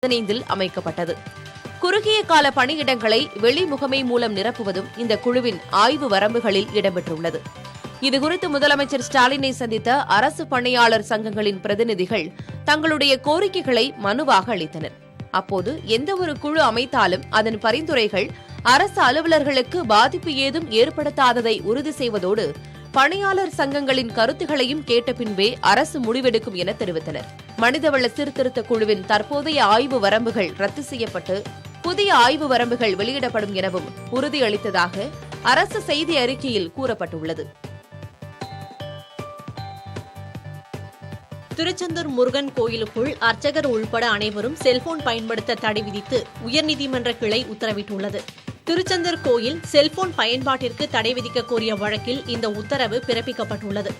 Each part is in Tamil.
2015 அமைக்கப்பட்டது. குறுகிய கால பணியிடங்களை வெளிமுகமை மூலம் நிரப்புவதும் இந்த குழுவின் ஆய்வு வரம்புகளில் இடம்பெற்றுள்ளது. இதுகுறித்து முதலமைச்சர் ஸ்டாலினை சந்தித்த அரசு பணியாளர் சங்கங்களின் பிரதிநிதிகள் தங்களுடைய கோரிக்கைகளை மனுவாக அளித்தனர். அப்போது எந்தவொரு குழு அமைத்தாலும் அதன் பரிந்துரைகள் அரசு அலுவலர்களுக்கு பாதிப்பு ஏதும் ஏற்படுத்தாததை உறுதி செய்வதோடு பணியாளர் சங்கங்களின் கருத்துகளையும் கேட்ட பின்பே அரசு முடிவெடுக்கும் என தெரிவித்தனர். மனிதவள சீர்திருத்த குழுவின் தற்போதைய ஆய்வு வரம்புகள் ரத்து செய்யப்பட்டு புதிய ஆய்வு வரம்புகள் வெளியிடப்படும் எனவும் உறுதியளித்ததாக அரசு செய்தி அறிக்கையில் கூறப்பட்டுள்ளது. திருச்செந்தூர் முருகன் கோயிலுக்குள் அர்ச்சகர் உள்பட அனைவரும் செல்போன் பயன்படுத்த தடை விதித்து உயர்நீதிமன்ற கிளை உத்தரவிட்டுள்ளது. திருச்செந்தூர் கோயில் செல்போன் பயன்பாட்டிற்கு தடை விதிக்க கோரிய வழக்கில் இந்த உத்தரவு பிறப்பிக்கப்பட்டுள்ளது.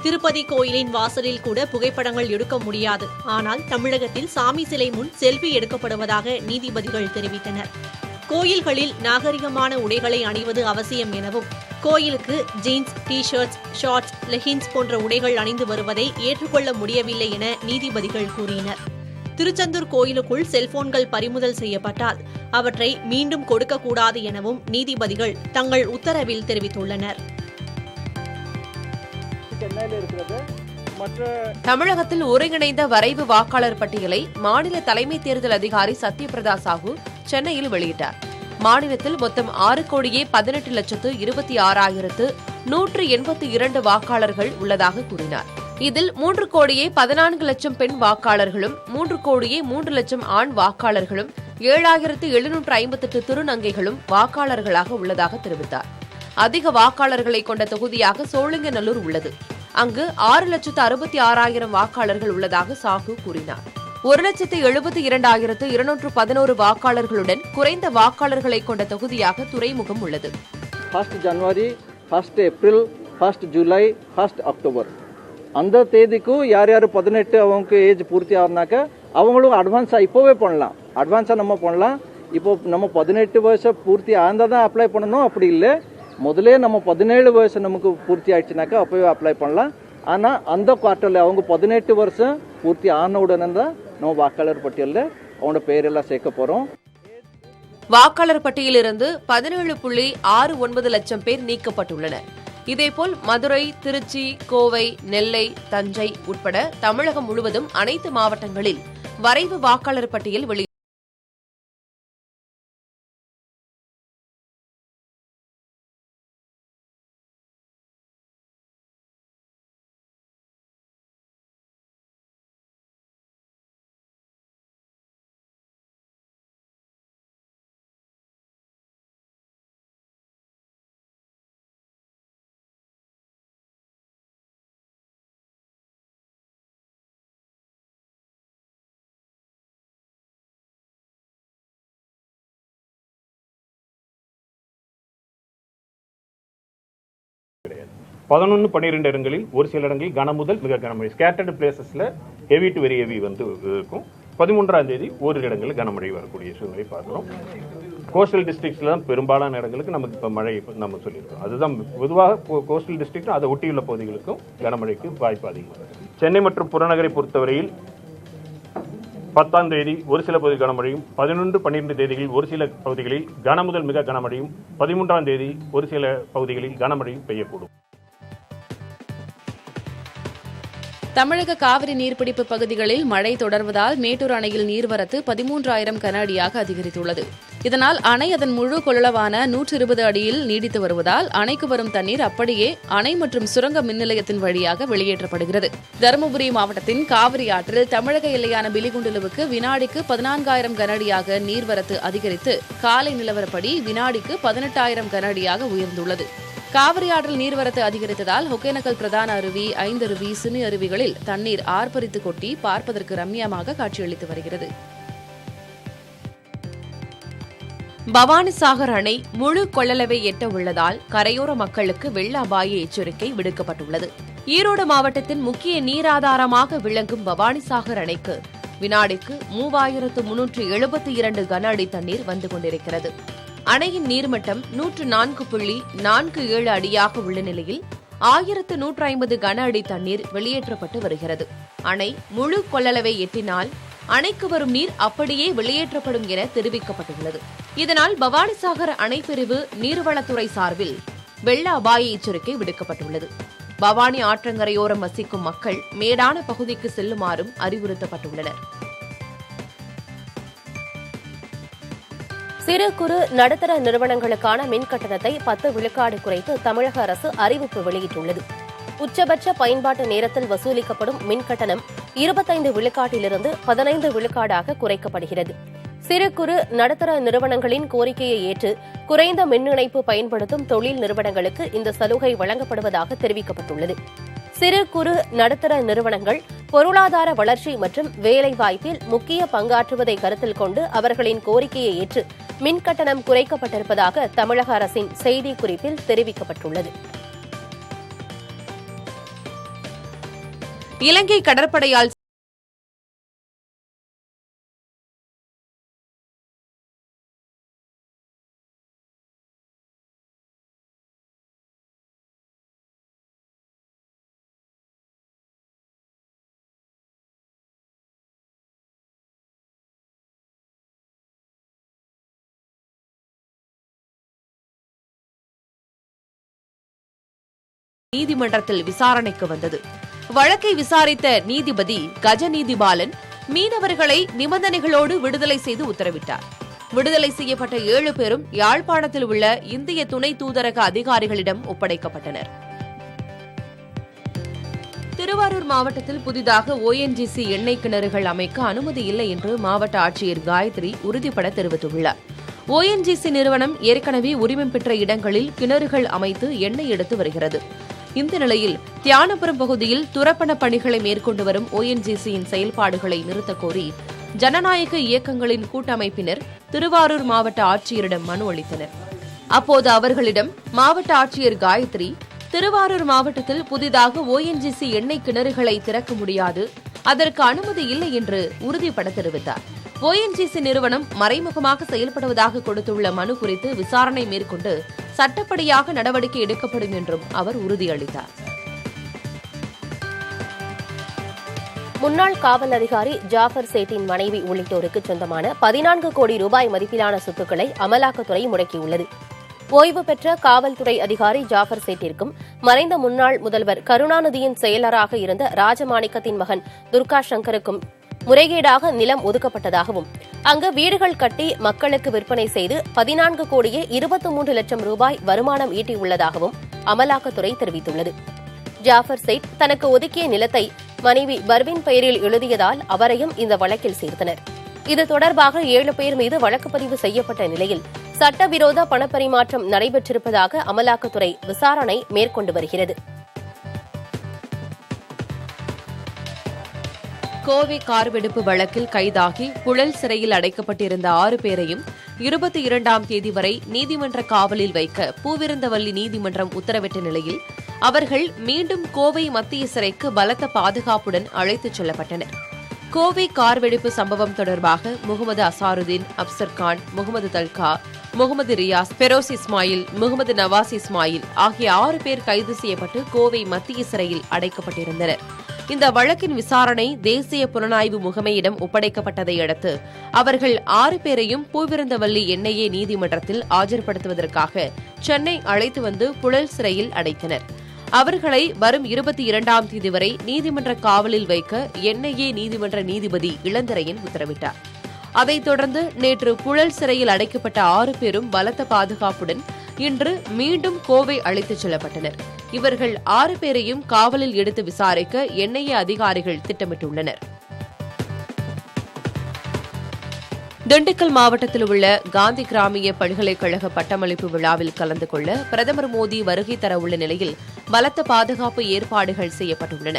திருப்பதி கோயிலின் வாசலில் கூட புகைப்படங்கள் எடுக்க முடியாது. ஆனால் தமிழகத்தில் சாமி சிலை முன் செல்ஃபி எடுக்கப்படுவதாக நீதிபதிகள் தெரிவித்தனர். கோயில்களில் நாகரிகமான உடைகளை அணிவது அவசியம் எனவும் கோயிலுக்கு jeans, T shirts, shorts, leggings போன்ற உடைகள் அணிந்து வருவதை ஏற்றுக்கொள்ள முடியவில்லை என நீதிபதிகள் கூறினர். திருச்செந்தூர் கோயிலுக்குள் செல்போன்கள் பறிமுதல் செய்யப்பட்டால் அவற்றை மீண்டும் கொடுக்கக்கூடாது எனவும் நீதிபதிகள் தங்கள் உத்தரவில் தெரிவித்துள்ளனர். தமிழகத்தில் ஒருங்கிணைந்த வரைவு வாக்காளர் பட்டியலை மாநில தலைமை தேர்தல் அதிகாரி சத்யபிரதா சாஹூ சென்னையில் வெளியிட்டார். மாநிலத்தில் மொத்தம் 6,18,16,182 வாக்காளர்கள் உள்ளதாக கூறினார். இதில் 3,14,00,000 பெண் வாக்காளர்களும் 3,03,00,000 ஆண் வாக்காளர்களும் 7,758 திருநங்கைகளும் வாக்காளர்களாக உள்ளதாக தெரிவித்தார். அதிக வாக்காளர்களை கொண்ட தொகுதியாக சோழிங்கநல்லூர் உள்ளது. அங்கு 6,66,000 வாக்காளர்கள் உள்ளதாக சாஹூ கூறினார். 1,72,211 வாக்காளர்களுடன் குறைந்த வாக்காளர்களை கொண்ட தொகுதியாக துறைமுகம் உள்ளது. 1 ஜனவரி, 1 ஏப்ரல், 1 ஜூலை, 1 அக்டோபர் அந்த தேதிக்கு யார் யார் 18 அவங்க ஏஜ் பூர்த்தி ஆகுனாக்க அவங்களும் அட்வான்ஸா இப்போவே பண்ணலாம். அட்வான்ஸா நம்ம பண்ணலாம். இப்போ நம்ம 18 வயசு பூர்த்தி ஆனதா தான் அப்ளை பண்ணணும். அப்படி இல்லை, முதலே நம்ம 17 வயசு நமக்கு பூர்த்தி ஆயிடுச்சுனாக்கா அப்போவே அப்ளை பண்ணலாம். ஆனால் அந்த குவார்ட்டரில் அவங்க 18 வருஷம் பூர்த்தி ஆன உடனே தான் நம்ம வாக்காளர் பட்டியலில் அவங்களோட பேரெல்லாம் சேர்க்க போகிறோம். வாக்காளர் பட்டியலிருந்து 17.69 லட்சம் பேர் நீக்கப்பட்டுள்ளனர். இதேபோல் மதுரை, திருச்சி, கோவை, நெல்லை, தஞ்சை உட்பட தமிழகம் முழுவதும் அனைத்து மாவட்டங்களில் வரைவு வாக்காளர் பட்டியல் வெளியிடப்பட்டுள்ளது. கிடையாது. 11, 12 இடங்களில் ஒரு சில இடங்களில் கனமுதல் மிக கனமழை, ஸ்கேட்டர்டு பிளேசஸ்ல ஹெவி டு வெரி ஹெவி வந்து இருக்கும். 13ஆம் தேதி ஓரிரு இடங்களில் கனமழை வரக்கூடிய சூழ்நிலை பார்க்கிறோம். கோஸ்டல் டிஸ்ட்ரிக்ட்ஸ்ல தான் பெரும்பாலான இடங்களுக்கு நமக்கு இப்போ மழை நம்ம சொல்லியிருக்கோம். அதுதான் பொதுவாக கோஸ்டல் டிஸ்ட்ரிக்ட் அதை ஒட்டியுள்ள பகுதிகளுக்கும் கனமழைக்கு வாய்ப்பு அதிகம். சென்னை மற்றும் புறநகரை பொறுத்தவரையில் 10ஆம் தேதி ஒரு சில பகுதி கனமழையும், 11, 12 தேதிகளில் ஒரு சில பகுதிகளில் கனமுதல் மிக கனமழையும், 13ஆம் தேதி ஒரு சில பகுதிகளில் கனமழையும் பெய்யக்கூடும். தமிழக காவிரி நீர்பிடிப்பு பகுதிகளில் மழை தொடர்வதால் மேட்டூர் அணையில் நீர்வரத்து 13,000 கன அடியாக அதிகரித்துள்ளது. இதனால் அணை அதன் முழு கொள்ளளவான 120 அடியில் நீடித்து வருவதால் அணைக்கு வரும் தண்ணீர் அப்படியே அணை மற்றும் சுரங்க மின் நிலையத்தின் வழியாக வெளியேற்றப்படுகிறது. தருமபுரி மாவட்டத்தின் காவிரி ஆற்றில் தமிழக எல்லையான பிலிகுண்டுலுவுக்கு வினாடிக்கு 14,000 கன அடியாக நீர்வரத்து அதிகரித்து காலை நிலவரப்படி வினாடிக்கு 18,000 கன அடியாக உயர்ந்துள்ளது. காவிரி ஆற்றில் நீர்வரத்து அதிகரித்ததால் ஒகேனக்கல் பிரதான அருவி, ஐந்தருவி, சினி அருவிகளில் தண்ணீர் ஆர்ப்பரித்து கொட்டி பார்ப்பதற்கு ரம்மியமாக காட்சியளித்து வருகிறது. பவானிசாகர் அணை முழு கொள்ளளவை எட்ட உள்ளதால் கரையோர மக்களுக்கு வெள்ள அபாய எச்சரிக்கை விடுக்கப்பட்டுள்ளது. ஈரோடு மாவட்டத்தின் முக்கிய நீராதாரமாக விளங்கும் பவானிசாகர் அணைக்கு வினாடிக்கு 3,372 கன அடி தண்ணீர் வந்து கொண்டிருக்கிறது. அணையின் நீர்மட்டம் 104.47 அடியாக உள்ள நிலையில் 1,150 கன அடி தண்ணீர் வெளியேற்றப்பட்டு வருகிறது. அணை முழு கொள்ளளவை எட்டினால் அணைக்கு வரும் நீர் அப்படியே வெளியேற்றப்படும் என தெரிவிக்கப்பட்டுள்ளது. இதனால் பவானிசாகர் அணைப்பிரிவு நீர்வளத்துறை சார்பில் வெள்ள அபாய எச்சரிக்கை விடுக்கப்பட்டுள்ளது. பவானி ஆற்றங்கரையோரம் வசிக்கும் மக்கள் மேடான பகுதிக்கு செல்லுமாறும் அறிவுறுத்தப்பட்டுள்ளனர். சிறு குறு நடுத்தர நிறுவனங்களுக்கான மின் கட்டணத்தை 10 விழுக்காடு குறைத்து தமிழக அரசு அறிவிப்பு வெளியிட்டுள்ளது. உச்சபட்ச பயன்பாட்டு நேரத்தில் வசூலிக்கப்படும் மின் கட்டணம் 25 விழுக்காட்டிலிருந்து 15 விழுக்காடாக குறைக்கப்படுகிறது. சிறு குறு நடுத்தர நிறுவனங்களின் கோரிக்கையை ஏற்று குறைந்த மின் இணைப்பு பயன்படுத்தும் தொழில் நிறுவனங்களுக்கு இந்த சலுகை வழங்கப்படுவதாக தெரிவிக்கப்பட்டுள்ளது. சிறு குறு நடுத்தர நிறுவனங்கள் பொருளாதார வளர்ச்சி மற்றும் வேலைவாய்ப்பில் முக்கிய பங்காற்றுவதை கருத்தில் கொண்டு அவர்களின் கோரிக்கையை ஏற்று மின் கட்டணம் குறைக்கப்பட்டிருப்பதாக தமிழக அரசின் செய்திக்குறிப்பில் தெரிவிக்கப்பட்டுள்ளது. இலங்கை கடற்படையால் நீதிமன்றத்தில் விசாரணைக்கு வந்தது. வழக்கை விசாரித்த நீதிபதி கஜநீதி பாலன் மீனவர்களை நிபந்தனைகளோடு விடுதலை செய்து உத்தரவிட்டார். விடுதலை செய்யப்பட்ட 7 பேரும் யாழ்ப்பாணத்தில் உள்ள இந்திய துணை தூதரக அதிகாரிகளிடம் ஒப்படைக்கப்பட்டனர். திருவாரூர் மாவட்டத்தில் புதிதாக ONGC எண்ணெய் கிணறுகள் அமைக்க அனுமதி இல்லை என்று மாவட்ட ஆட்சியர் காயத்ரி உறுதிபட தெரிவித்துள்ளார். ONGC நிறுவனம் ஏற்கனவே உரிமம் பெற்ற இடங்களில் கிணறுகள் அமைத்து எண்ணெய் எடுத்து வருகிறது. இந்த நிலையில் தியானபுரம் பகுதியில் துரப்பண பணிகளை மேற்கொண்டு வரும் ONGCயின் செயல்பாடுகளை நிறுத்தக் கோரி ஜனநாயக இயக்கங்களின் கூட்டமைப்பினர் திருவாரூர் மாவட்ட ஆட்சியரிடம் மனு அளித்தனர். அப்போது அவர்களிடம் மாவட்ட ஆட்சியர் காயத்ரி, திருவாரூர் மாவட்டத்தில் புதிதாக ONGC எண்ணெய் கிணறுகளை திறக்க முடியாது, அதற்கு அனுமதி இல்லை என்று உறுதிபட தெரிவித்தார். ONGC நிறுவனம் மறைமுகமாக செயல்படுவதாக கொடுத்துள்ள மனு குறித்து விசாரணை மேற்கொண்டு சட்டப்படியாக நடவடிக்கை எடுக்கப்படும் என்றும் அவர் உறுதியளித்தார். முன்னாள் காவல் அதிகாரி ஜாஃபர் சேட்டின் மனைவி உள்ளிட்டோருக்கு சொந்தமான 14 கோடி ரூபாய் மதிப்பிலான சொத்துக்களை அமலாக்கத்துறை முடக்கியுள்ளது. ஓய்வு பெற்ற காவல்துறை அதிகாரி ஜாஃபர் சேட்டிற்கும் மறைந்த முன்னாள் முதல்வர் கருணாநிதியின் செயலராக இருந்த ராஜமாணிக்கத்தின் மகன் துர்கா சங்கருக்கும் முறைகேடாக நிலம் ஒதுக்கப்பட்டதாகவும் அங்கு வீடுகள் கட்டி மக்களுக்கு விற்பனை செய்து 14 கோடியே 23 லட்சம் ரூபாய் வருமானம் ஈட்டியுள்ளதாகவும் அமலாக்கத்துறை தெரிவித்துள்ளது. ஜாஃபர் சேட் தனக்கு ஒதுக்கிய நிலத்தை மனைவி பர்வின் பெயரில் எழுதியதால் அவரையும் இந்த வழக்கில் சேர்த்தனர். இது தொடர்பாக 7 பேர் மீது வழக்கு பதிவு செய்யப்பட்ட நிலையில் சட்டவிரோத பணப்பரிமாற்றம் நடைபெற்றிருப்பதாக அமலாக்கத்துறை விசாரணை மேற்கொண்டு வருகிறது. கோவை கார் வெடிப்பு வழக்கில் கைதாகி புழல் சிறையில் அடைக்கப்பட்டிருந்த 6 பேரையும் 22ஆம் தேதி வரை நீதிமன்ற காவலில் வைக்க பூவிருந்தவல்லி நீதிமன்றம் உத்தரவிட்ட நிலையில் அவர்கள் மீண்டும் கோவை மத்திய சிறைக்கு பலத்த பாதுகாப்புடன் அழைத்துச் செல்லப்பட்டனர். கோவை கார் வெடிப்பு சம்பவம் தொடர்பாக முகமது அசாருதீன், அப்சர் கான், முகமது தல்கா, முகமது ரியாஸ், பெரோஸ் இஸ்மாயில், முகமது நவாஸ் இஸ்மாயில் ஆகிய 6 பேர் கைது செய்யப்பட்டு கோவை மத்திய சிறையில் அடைக்கப்பட்டிருந்தனர். இந்த வழக்கின் விசாரணை தேசிய புலனாய்வு முகமையிடம் ஒப்படைக்கப்பட்டதை அடுத்து அவர்கள் 6 பேரையும் பூவிருந்தவல்லி என்ஐஏ நீதிமன்றத்தில் ஆஜர்படுத்துவதற்காக சென்னை அழைத்து வந்து புழல் சிறையில் அடைத்தனர். அவர்களை வரும் 22ஆம் தேதி வரை நீதிமன்ற காவலில் வைக்க என்ஐஏ நீதிமன்ற நீதிபதி இளந்திரையன் உத்தரவிட்டார். அதைத் தொடர்ந்து நேற்று புழல் சிறையில் அடைக்கப்பட்ட 6 பேரும் பலத்த பாதுகாப்புடன் இன்று மீண்டும் கோவை அழைத்துச் செல்லப்பட்டனர். இவர்கள் 6 பேரையும் காவலில் எடுத்து விசாரிக்க என்ஐஏ அதிகாரிகள் திட்டமிட்டுள்ளனர். திண்டுக்கல் மாவட்டத்தில் உள்ள காந்தி கிராமிய பல்கலைக்கழக பட்டமளிப்பு விழாவில் கலந்து கொள்ள பிரதமர் மோடி வருகை தரவுள்ள நிலையில் பலத்த பாதுகாப்பு ஏற்பாடுகள் செய்யப்பட்டுள்ளன.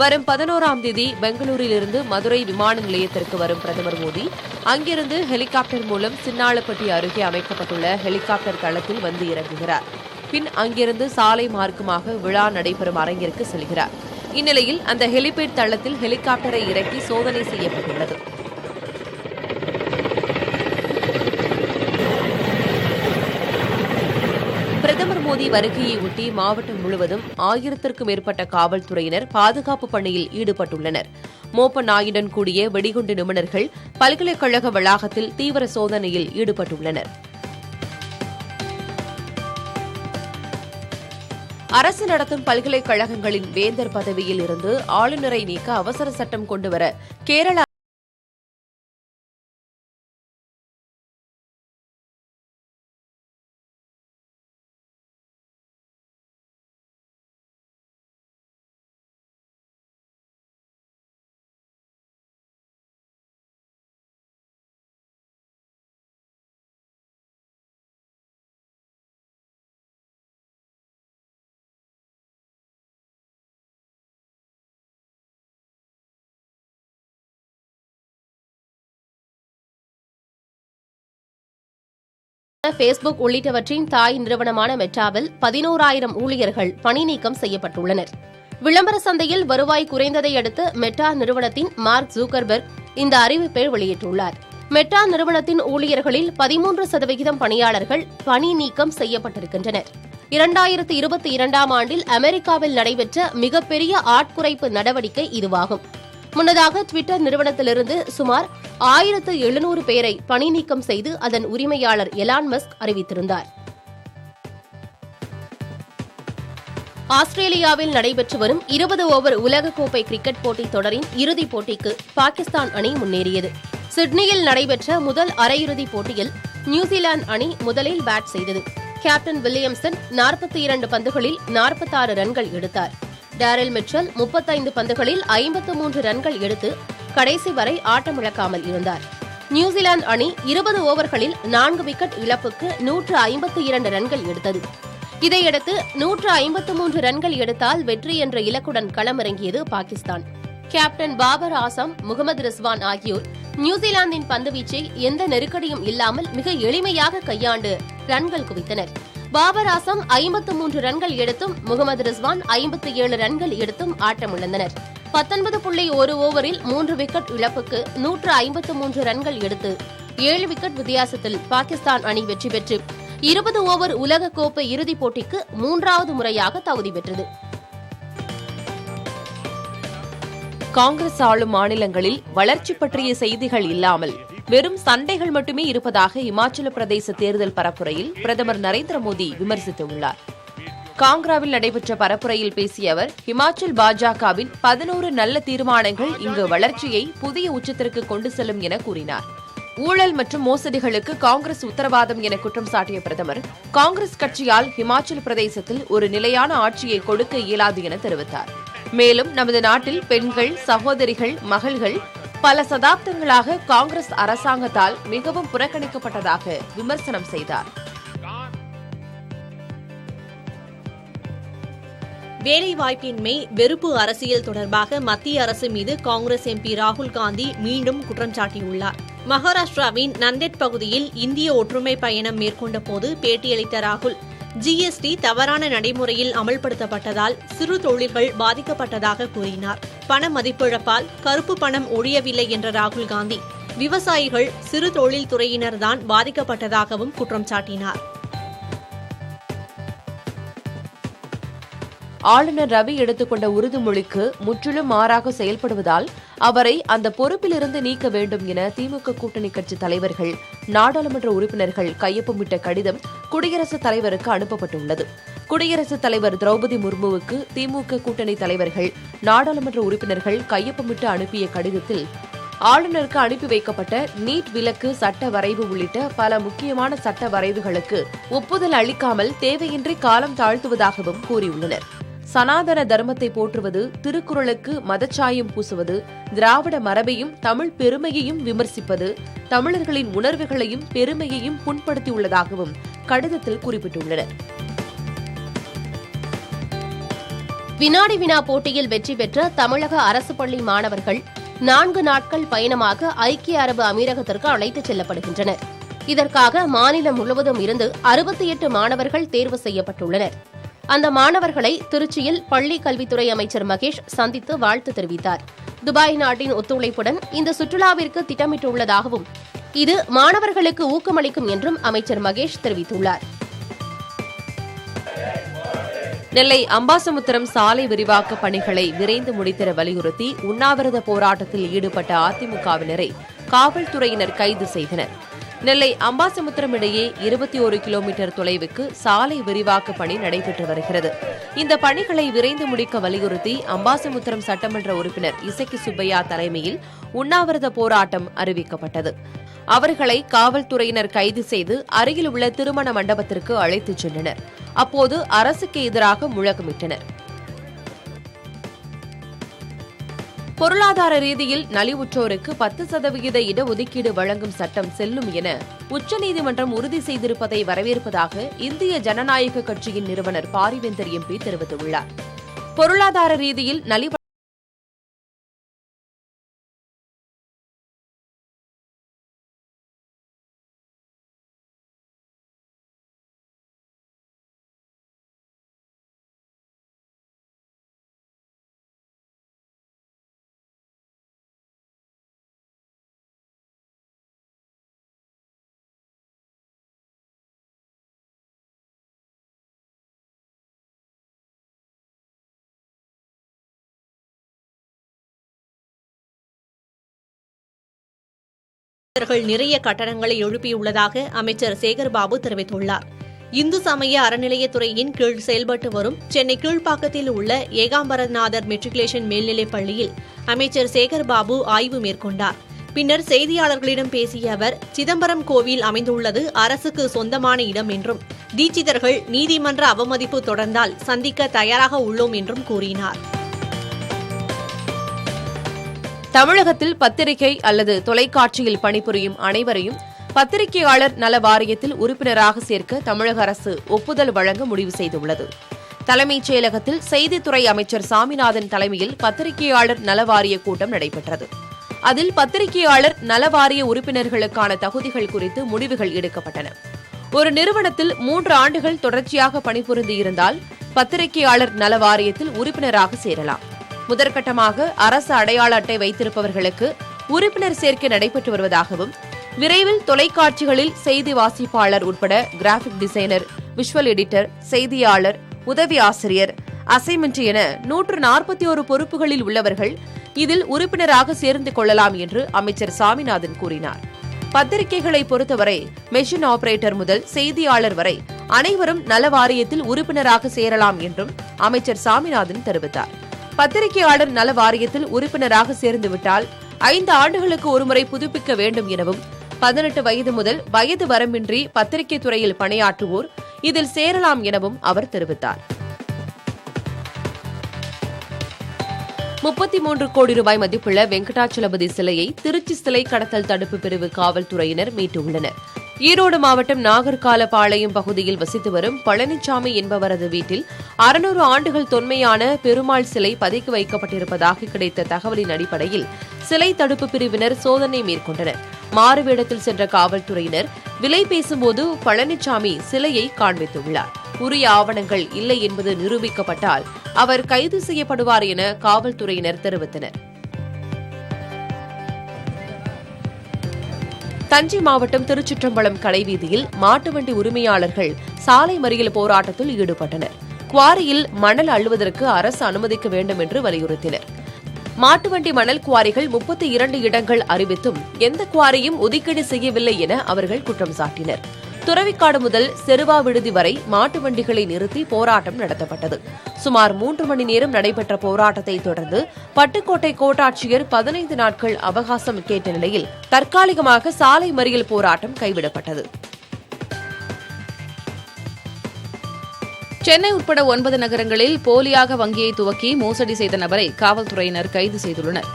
வரும் 11ஆம் தேதி பெங்களூரிலிருந்து மதுரை விமான நிலையத்திற்கு வரும் பிரதமர் மோடி அங்கிருந்து ஹெலிகாப்டர் மூலம் சின்னாளப்பட்டி அருகே அமைக்கப்பட்டுள்ள ஹெலிகாப்டர் தளத்தில் வந்து இறங்குகிறார். பின் அங்கிருந்து சாலை மார்க்கமாக விழா நடைபெறும் அரங்கிற்கு செல்கிறார். இந்நிலையில் அந்த ஹெலிபேட் தளத்தில் ஹெலிகாப்டரை இறக்கி சோதனை செய்யப்பட்டுள்ளது. பிரதமர் மோடி மோடி வருகையை ஒட்டி மாவட்டம் முழுவதும் 1000க்கும் மேற்பட்ட காவல்துறையினர் பாதுகாப்பு பணியில் ஈடுபட்டுள்ளனர். மோப்ப நாயுடன் கூடிய வெடிகுண்டு நிபுணர்கள் பல்கலைக்கழக வளாகத்தில் தீவிர சோதனையில் ஈடுபட்டுள்ளனர். அரசு நடத்தும் பல்கலைக்கழகங்களின் வேந்தர் பதவியில் இருந்து ஆளுநரை நீக்க அவசர சட்டம் கொண்டுவர கேரள பேஸ்புக் உள்ளிட்டவற்றின் தாய் நிறுவனமான மெட்டாவில் 11,000 ஊழியர்கள் பணி நீக்கம் செய்யப்பட்டுள்ளனர். விளம்பர சந்தையில் வருவாய் குறைந்ததை அடுத்து மெட்டா நிறுவனத்தின் மார்க் ஜூக்கர்பெர்க் இந்த அறிவிப்பை வெளியிட்டுள்ளார். மெட்டா நிறுவனத்தின் ஊழியர்களில் 13% பணியாளர்கள் பணி நீக்கம் செய்யப்பட்டிருக்கின்றனர். 2022ஆம் ஆண்டில் அமெரிக்காவில் நடைபெற்ற மிகப்பெரிய ஆட்குறைப்பு நடவடிக்கை இதுவாகும். முன்னதாக ட்விட்டர் நிறுவனத்திலிருந்து சுமார் 1700 பேரை பணி நீக்கம் செய்து அதன் உரிமையாளர் எலான் மஸ்க் அறிவித்திருந்தார். ஆஸ்திரேலியாவில் நடைபெற்று வரும் 20 ஓவர் உலகக்கோப்பை கிரிக்கெட் போட்டித் தொடரின் இறுதிப் போட்டிக்கு பாகிஸ்தான் அணி முன்னேறியது. சிட்னியில் நடைபெற்ற முதல் அரையிறுதிப் போட்டியில் நியூசிலாந்து அணி முதலில் பேட் செய்தது. கேப்டன் வில்லியம்சன் 42 பந்துகளில் 46 ரன்கள் எடுத்தார். டேரில் மிச்சல் 35 பந்துகளில் 53 ரன்கள் எடுத்து கடைசி வரை ஆட்டமிழக்காமல் இருந்தார். நியூசிலாந்து அணி 20 ஓவர்களில் 4 விக்கெட் இழப்புக்கு 152 ரன்கள் எடுத்தது. இதையடுத்து 153 ரன்கள் எடுத்தால் வெற்றி என்ற இலக்குடன் களமிறங்கியது பாகிஸ்தான். கேப்டன் பாபர் ஆசம், முகமது ரிஸ்வான் ஆகியோர் நியூசிலாந்தின் பந்துவீச்சை எந்த நெருக்கடியும் இல்லாமல் மிக எளிமையாக கையாண்டு ரன்கள் குவித்தனர். பாபர் ஆசம் 53 ரன்கள் எடுத்தும் முகமது ரிஸ்வான் 57 ரன்கள் எடுத்தும் ஆட்டமிழந்தனர். 19.1 ஓவரில் 3 விக்கெட் இழப்புக்கு 153 ரன்கள் எடுத்து 7 விக்கெட் வித்தியாசத்தில் பாகிஸ்தான் அணி வெற்றி பெற்று 20 ஓவர் உலகக்கோப்பை இறுதிப் போட்டிக்கு 3வது முறையாக தகுதி பெற்றது. காங்கிரஸ் ஆளும் மாநிலங்களில் வளர்ச்சி பற்றிய செய்திகள் இல்லாமல் வெறும் சண்டைகள் மட்டுமே இருப்பதாக இமாச்சல பிரதேச தேர்தல் பரப்புரையில் பிரதமர் நரேந்திர மோடி விமர்சித்துள்ளார். காங்க்ராவில் நடைபெற்ற பரப்புரையில் பேசிய அவர், ஹிமாச்சல் பாஜகவின் 11 நல்ல தீர்மானங்கள் இங்கு வளர்ச்சியை புதிய உச்சத்திற்கு கொண்டு செல்லும் என கூறினார். ஊழல் மற்றும் மோசடிகளுக்கு காங்கிரஸ் உத்தரவாதம் என குற்றம் சாட்டிய பிரதமர், காங்கிரஸ் கட்சியால் ஹிமாச்சல பிரதேசத்தில் ஒரு நிலையான ஆட்சியை கொடுக்க இயலாது என தெரிவித்தார். மேலும் நமது நாட்டில் பெண்கள், சகோதரிகள், மகள்கள் பல சதாப்தங்களாக காங்கிரஸ் அரசாங்கத்தால் மிகவும் புறக்கணிக்கப்பட்டதாக விமர்சனம் செய்தார். வேலைவாய்ப்பின்மை, வெறுப்பு அரசியல் தொடர்பாக மத்திய அரசு மீது காங்கிரஸ் எம்பி ராகுல் காந்தி மீண்டும் குற்றம் சாட்டியுள்ளார். மகாராஷ்டிராவின் நந்தேட் பகுதியில் இந்திய ஒற்றுமை பயணம் மேற்கொண்ட போது பேட்டியளித்த ராகுல், ஜிஎஸ்டி தவறான நடைமுறையில் அமல்படுத்தப்பட்டதால் சிறு தொழில்கள் பாதிக்கப்பட்டதாக கூறினார். பண மதிப்பிழப்பால் கருப்பு பணம் ஒழியவில்லை என்ற ராகுல் காந்தி, விவசாயிகள், சிறு தொழில் துறையினர்தான் பாதிக்கப்பட்டதாகவும் குற்றம் சாட்டினார். ஆளுநர் ரவி எடுத்துக்கொண்ட உறுதிமொழிக்கு முற்றிலும் மாறாக செயல்படுவதால் அவரை அந்த பொறுப்பிலிருந்து நீக்க வேண்டும் என திமுக கூட்டணி கட்சி தலைவர்கள், நாடாளுமன்ற உறுப்பினர்கள் கையொப்பமிட்ட கடிதம் குடியரசுத் தலைவருக்கு அனுப்பப்பட்டுள்ளது. குடியரசுத் தலைவர் திரௌபதி முர்முவுக்கு திமுக கூட்டணி தலைவர்கள், நாடாளுமன்ற உறுப்பினர்கள் கையொப்பமிட்டு அனுப்பிய கடிதத்தில் ஆளுநருக்கு அனுப்பி வைக்கப்பட்ட நீட் விலக்கு சட்ட வரைவு உள்ளிட்ட பல முக்கியமான சட்ட வரைவுகளுக்கு ஒப்புதல் அளிக்காமல் தேவையின்றி காலம் தாழ்த்துவதாகவும் கூறியுள்ளனர். சனாதன தர்மத்தை போற்றுவது, திருக்குறளுக்கு மதச்சாயம் பூசுவது, திராவிட மரபையும் தமிழ் பெருமையையும் விமர்சிப்பது, தமிழர்களின் உணர்வுகளையும் பெருமையையும் புண்படுத்தியுள்ளதாகவும் கடிதத்தில் குறிப்பிட்டுள்ளனர். வினாடி வினா போட்டியில் வெற்றி பெற்ற தமிழக அரசு பள்ளி மாணவர்கள் 4 நாட்கள் பயணமாக ஐக்கிய அரபு அமீரகத்திற்கு அழைத்துச் செல்லப்படுகின்றனர். இதற்காக மாநிலம் முழுவதும் இருந்து 68 மாணவர்கள் தேர்வு செய்யப்பட்டுள்ளனர். அந்த மாணவர்களை திருச்சியில் பள்ளி கல்வித்துறை அமைச்சர் மகேஷ் சந்தித்து வாழ்த்து தெரிவித்தார். துபாய் நாட்டின் ஒத்துழைப்புடன் இந்த சுற்றுலாவிற்கு திட்டமிட்டுள்ளதாகவும் இது மாணவர்களுக்கு ஊக்கமளிக்கும் என்றும் அமைச்சர் மகேஷ் தெரிவித்துள்ளார். நெல்லை அம்பாசமுத்திரம் சாலை விரிவாக்க பணிகளை விரைந்து முடித்திட வலியுறுத்தி உண்ணாவிரத போராட்டத்தில் ஈடுபட்ட அதிமுகவினரை காவல்துறையினர் கைது செய்தனர். நெல்லை அம்பாசமுத்திரம் இடையே 21 கிலோமீட்டர் தொலைவுக்கு சாலை விரிவாக்க பணி நடைபெற்று வருகிறது. இந்த பணிகளை விரைந்து முடிக்க வலியுறுத்தி அம்பாசமுத்திரம் சட்டமன்ற உறுப்பினர் இசக்கி சுப்பையா தலைமையில் உண்ணாவிரத போராட்டம் அறிவிக்கப்பட்டது. அவர்களை காவல்துறையினர் கைது செய்து அருகில் உள்ள திருமண மண்டபத்திற்கு அழைத்துச் சென்றனர். அப்போது அரசுக்கு எதிராக முழக்கமிட்டனர். பொருளாதார ரீதியில் நலிவுற்றோருக்கு 10% இடஒதுக்கீடு வழங்கும் சட்டம் செல்லும் என உச்சநீதிமன்றம் உறுதி செய்திருப்பதை வரவேற்பதாக இந்திய ஜனநாயக கட்சியின் நிறுவனர் பாரிவேந்தர் எம்பி தெரிவித்துள்ளார். பொருளாதார ரீதியில் நலிவு நிறைய கட்டணங்களை எழுப்பியுள்ளதாக அமைச்சர் சேகர்பாபு தெரிவித்துள்ளார். இந்து சமய அறநிலையத்துறையின் கீழ் செயல்பட்டு வரும் சென்னை கீழ்ப்பாக்கத்தில் உள்ள ஏகாம்பரநாதர் மெட்ரிகுலேஷன் மேல்நிலைப் பள்ளியில் அமைச்சர் சேகர்பாபு ஆய்வு மேற்கொண்டார். பின்னர் செய்தியாளர்களிடம் பேசிய அவர், சிதம்பரம் கோவில் அமைந்துள்ளது அரசுக்கு சொந்தமான இடம் என்றும் தீட்சிதர்கள் நீதிமன்ற அவமதிப்பு தொடர்ந்தால் சந்திக்க தயாராக உள்ளோம் என்றும் கூறினார். தமிழகத்தில் பத்திரிகை அல்லது தொலைக்காட்சியில் பணிபுரியும் அனைவரையும் பத்திரிகையாளர் நல வாரியத்தில் உறுப்பினராக சேர்க்க தமிழக அரசு ஒப்புதல் வழங்க முடிவு செய்துள்ளது. தலைமைச் செயலகத்தில் செய்தித்துறை அமைச்சர் சாமிநாதன் தலைமையில் பத்திரிகையாளர் நல வாரிய கூட்டம் நடைபெற்றது. அதில் பத்திரிகையாளர் நல வாரிய உறுப்பினர்களுக்கான தகுதிகள் குறித்து முடிவுகள் எடுக்கப்பட்டன. ஒரு நிறுவனத்தில் 3 ஆண்டுகள் தொடர்ச்சியாக பணிபுரிந்திருந்தால் பத்திரிகையாளர் நல வாரியத்தில் உறுப்பினராக சேரலாம். முதற்கட்டமாக அரசு அடையாள அட்டை வைத்திருப்பவர்களுக்கு உறுப்பினர் சேர்க்கை நடைபெற்று வருவதாகவும், விரைவில் தொலைக்காட்சிகளில் செய்தி வாசிப்பாளர் உட்பட கிராபிக் டிசைனர், விஷுவல் எடிட்டர், செய்தியாளர், உதவி ஆசிரியர், அசைன்மென்ட் என 141 பொறுப்புகளில் உள்ளவர்கள் இதில் உறுப்பினராக சேர்ந்து கொள்ளலாம் என்று அமைச்சர் சாமிநாதன் கூறினார். பத்திரிகைகளை பொறுத்தவரை மெஷின் ஆபரேட்டர் முதல் செய்தியாளர் வரை அனைவரும் நல வாரியத்தில் உறுப்பினராக சேரலாம் என்றும் அமைச்சர் சாமிநாதன் தெரிவித்தார். பத்திரிகையாளர் நல வாரியத்தில் உறுப்பினராக சேர்ந்துவிட்டால் 5 ஆண்டுகளுக்கு ஒருமுறை புதுப்பிக்க வேண்டும் எனவும், 18 வயது முதல் வயது வரம்பின்றி பத்திரிகை துறையில் பணியாற்றுவோர் இதில் சேரலாம் எனவும் அவர் தெரிவித்தார். 33 கோடி ரூபாய் மதிப்புள்ள வெங்கடாச்சலபதி சிலையை திருச்சி சிலை கடத்தல் தடுப்பு பிரிவு காவல்துறையினர் மீட்டுள்ளனர். ஈரோடு மாவட்டம் நாகர்காலபாளையம் பகுதியில் வசித்து வரும் பழனிசாமி என்பவரது வீட்டில் 600 ஆண்டுகள் தொன்மையான பெருமாள் சிலை பதுக்கி வைக்கப்பட்டிருப்பதாக கிடைத்த தகவலின் அடிப்படையில் சிலை தடுப்பு பிரிவினர் சோதனை மேற்கொண்டனர். மாறுவேடத்தில் சென்ற காவல்துறையினர் விலை பேசும்போது பழனிசாமி சிலையை காண்பித்துள்ளார். உரிய ஆவணங்கள் இல்லை என்பது நிரூபிக்கப்பட்டால் அவர் கைது செய்யப்படுவார் என காவல்துறையினர் தெரிவித்தனர். தஞ்சை மாவட்டம் திருச்சிற்றம்பலம் கடைவீதியில் மாட்டு வண்டி உரிமையாளர்கள் சாலை மறியல் போராட்டத்தில் ஈடுபட்டனர். குவாரியில் மணல் அள்ளுவதற்கு அரசு அனுமதிக்க வேண்டும் என்று வலியுறுத்தினர். மாட்டு வண்டி மணல் குவாரிகள் 32 இடங்கள் அறிவித்தும் எந்த குவாரியும் ஒதுக்கீடு செய்யவில்லை என அவர்கள் குற்றம் சாட்டினர். துறவிக்காடு முதல் செருவா விடுதி வரை மாட்டு வண்டிகளை நிறுத்தி போராட்டம் நடத்தப்பட்டது. சுமார் 3 மணி நேரம் நடைபெற்ற போராட்டத்தை தொடர்ந்து பட்டுக்கோட்டை கோட்டாட்சியர் 15 நாட்கள் அவகாசம் கேட்ட நிலையில் தற்காலிகமாக சாலை மறியல் போராட்டம் கைவிடப்பட்டது. சென்னை உட்பட 9 நகரங்களில் போலியாக வங்கியை துவக்கி மோசடி செய்த நபரை காவல்துறையினர் கைது செய்துள்ளனர்.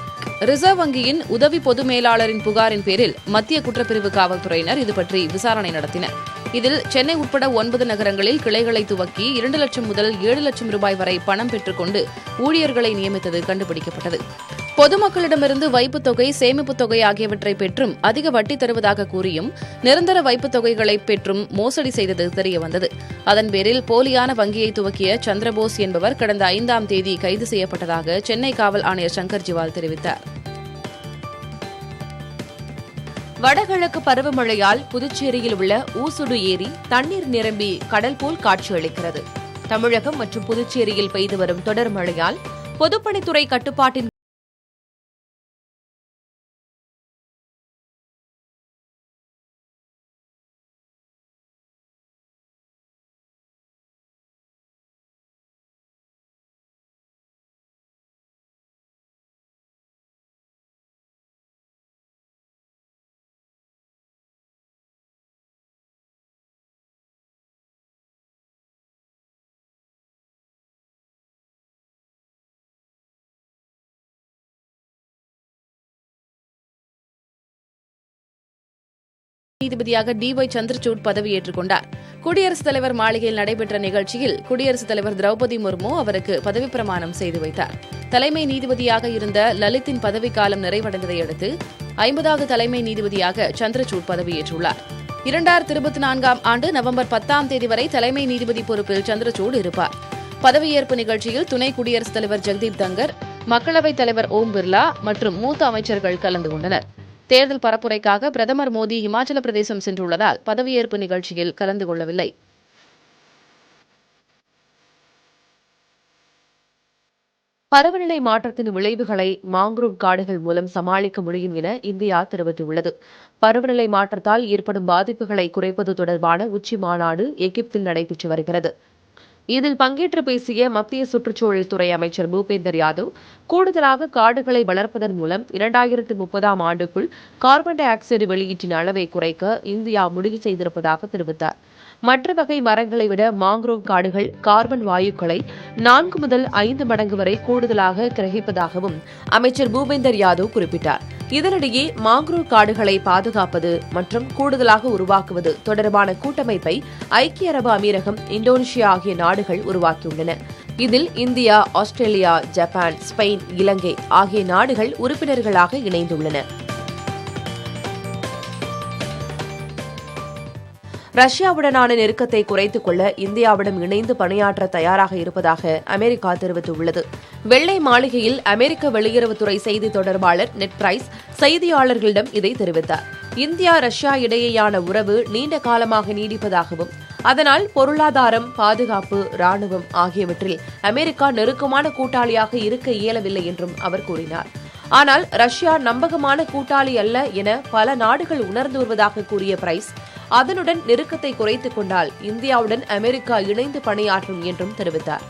ரிசர்வ் வங்கியின் உதவி பொது மேலாளரின் புகாரின் பேரில் மத்திய குற்றப்பிரிவு காவல்துறையினர் இதுபற்றி விசாரணை நடத்தினர். இதில் சென்னை உட்பட 9 நகரங்களில் கிளைகளை துவக்கி 2 லட்சம் முதல் 7 லட்சம் ரூபாய் வரை பணம் பெற்றுக்கொண்டு ஊழியர்களை நியமித்தது கண்டுபிடிக்கப்பட்டது. பொதுமக்களிடமிருந்து வைப்புத் தொகை, சேமிப்புத் தொகை ஆகியவற்றை பெற்றும் அதிக வட்டி தருவதாக கூறியும் நிரந்தர வைப்புத் தொகைகளை பெற்றும் மோசடி செய்தது தெரியவந்தது. அதன் பேரில் போலியான வங்கியை துவக்கிய சந்திரபோஸ் என்பவர் கடந்த 5ஆம் தேதி கைது செய்யப்பட்டதாக சென்னை காவல் ஆணையர் சங்கர் ஜிவால் தெரிவித்தார். வடகிழக்கு பருவமழையால் புதுச்சேரியில் உள்ள ஊசுடு ஏரி தண்ணீர் நிரம்பி கடல் போல் காட்சியளிக்கிறது. தமிழகம் மற்றும் புதுச்சேரியில் பெய்து வரும் தொடர் மழையால் பொதுப்பணித்துறை கட்டுப்பாட்டின் நீதிபதியாக டிஒய் சந்திரசூட் பதவியேற்றுக் கொண்டார். குடியரசுத் தலைவர் மாளிகையில் நடைபெற்ற நிகழ்ச்சியில் குடியரசுத் தலைவர் திரௌபதி முர்மு அவருக்கு பதவிப் பிரமாணம் செய்து வைத்தார். தலைமை நீதிபதியாக இருந்த லலித்தின் பதவிக்காலம் நிறைவடைந்ததை அடுத்து 50வது தலைமை நீதிபதியாக சந்திரசூட் பதவியேற்றுள்ளார். 2024ஆம் ஆண்டு நவம்பர் 10ஆம் தேதி வரை தலைமை நீதிபதி பொறுப்பில் சந்திரசூட் இருப்பார். பதவியேற்பு நிகழ்ச்சியில் துணை குடியரசுத் தலைவர் ஜெகதீப் தங்கர், மக்களவைத் தலைவர் ஓம் பிர்லா மற்றும் மூத்த அமைச்சர்கள் கலந்து கொண்டனர். தேர்தல் பரப்புரைக்காக பிரதமர் மோடி இமாச்சல பிரதேசம் சென்றுள்ளதால் பதவியேற்பு நிகழ்ச்சியில் கலந்து கொள்ளவில்லை. பருவநிலை மாற்றத்தின் விளைவுகளை மாங்குரோவ் காடுகள் மூலம் சமாளிக்க முடியும் என இந்தியா தெரிவித்துள்ளது. பருவநிலை மாற்றத்தால் ஏற்படும் பாதிப்புகளை குறைப்பது தொடர்பான உச்சி மாநாடு எகிப்தில் நடைபெற்று வருகிறது. இதில் பங்கேற்று பேசிய மத்திய சுற்றுச்சூழல் துறை அமைச்சர் பூபேந்தர் யாதவ், கூடுதலாக காடுகளை வளர்ப்பதன் மூலம் 2030ஆம் ஆண்டுக்குள் கார்பன் டை ஆக்சைடு வெளியீட்டின் அளவை குறைக்க இந்தியா முடிவு செய்திருப்பதாக தெரிவித்தார். மற்ற வகை மரங்களை விட மாங்குரோவ் காடுகள் கார்பன் வாயுக்களை 4 முதல் 5 மடங்கு வரை கூடுதலாக கிரகிப்பதாகவும் அமைச்சர் பூபேந்தர் யாதவ் குறிப்பிட்டார். இதனிடையே மாங்குரோவ் காடுகளை பாதுகாப்பது மற்றும் கூடுதலாக உருவாக்குவது தொடர்பான கூட்டமைப்பை ஐக்கிய அரபு அமீரகம், இந்தோனேஷியா ஆகிய நாடுகள் உருவாக்கியுள்ளன. இதில் இந்தியா, ஆஸ்திரேலியா, ஜப்பான், ஸ்பெயின், இலங்கை ஆகிய நாடுகள் உறுப்பினர்களாக இணைந்துள்ளன. ரஷ்யாவுடனான நெருக்கத்தை குறைத்துக் கொள்ள இந்தியாவுடன் இணைந்து பணியாற்ற தயாராக இருப்பதாக அமெரிக்கா தெரிவித்துள்ளது. வெள்ளை மாளிகையில் அமெரிக்க வெளியுறவுத்துறை செய்தி தொடர்பாளர் நெட் பிரைஸ் செய்தியாளர்களிடம் இதை தெரிவித்தார். இந்தியா, ரஷ்யா இடையேயான உறவு நீண்ட காலமாக நீடிப்பதாகவும் அதனால் பொருளாதாரம், பாதுகாப்பு, ராணுவம் ஆகியவற்றில் அமெரிக்கா நெருக்கமான கூட்டாளியாக இருக்க இயலவில்லை என்றும் அவர் கூறினார். ஆனால் ரஷ்யா நம்பகமான கூட்டாளி அல்ல என பல நாடுகள் உணர்ந்து வருவதாக கூறிய பிரைஸ், அதனுடன் நெருக்கத்தை குறைத்துக் கொண்டால் இந்தியாவுடன் அமெரிக்கா இணைந்து பணியாற்றும் என்றும் தெரிவித்தார்.